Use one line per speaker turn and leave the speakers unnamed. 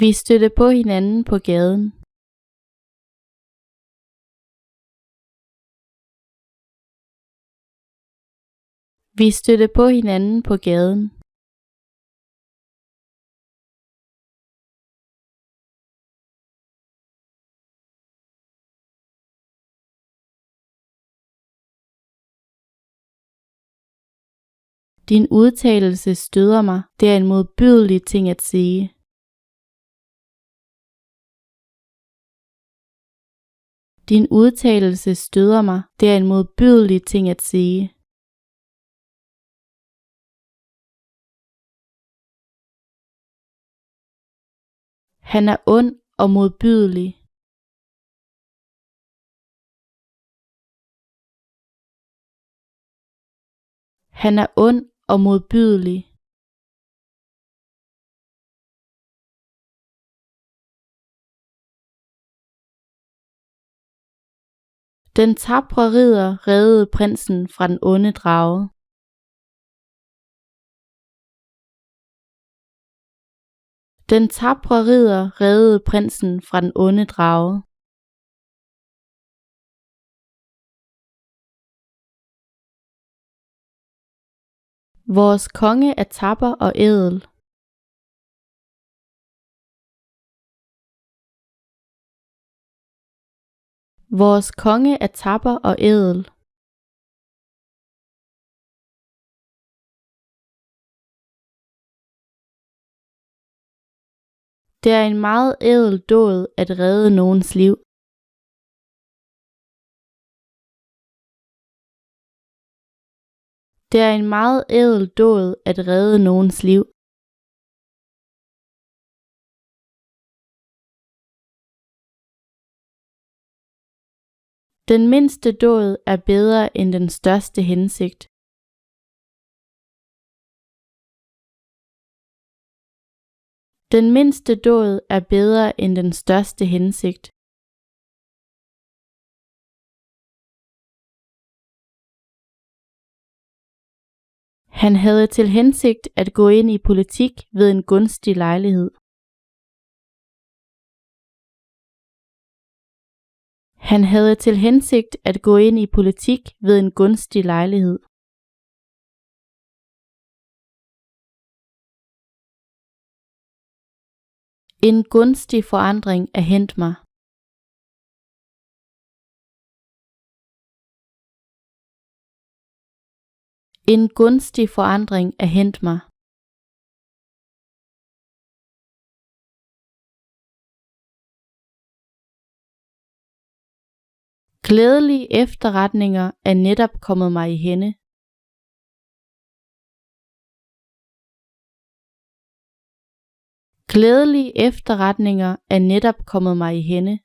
Vi stødte på hinanden på gaden. Vi stødte på hinanden på gaden. Din udtalelse støder mig. Det er en modbydelig ting at sige. Din udtalelse støder mig. Det er en modbydelig ting at sige. Han er ond og modbydelig. Han er ond og modbydelig. Den tapre ridder reddede prinsen fra den onde drage. Den tapre ridder reddede prinsen fra den onde drage. Vores konge er tapper og ædel. Vores konge er tapper og ædel. Det er en meget ædel dåd at redde nogens liv. Det er en meget ædel dåd at redde nogens liv. Den mindste dåd er bedre end den største hensigt. Den mindste dåd er bedre end den største hensigt. Han havde til hensigt at gå ind i politik ved en gunstig lejlighed. Han havde til hensigt at gå ind i politik ved en gunstig lejlighed. En gunstig forandring er hændt mig. En gunstig forandring er hændt mig. Glædelige efterretninger er netop kommet mig i hænde. Glædelige efterretninger er netop kommet mig i hænde.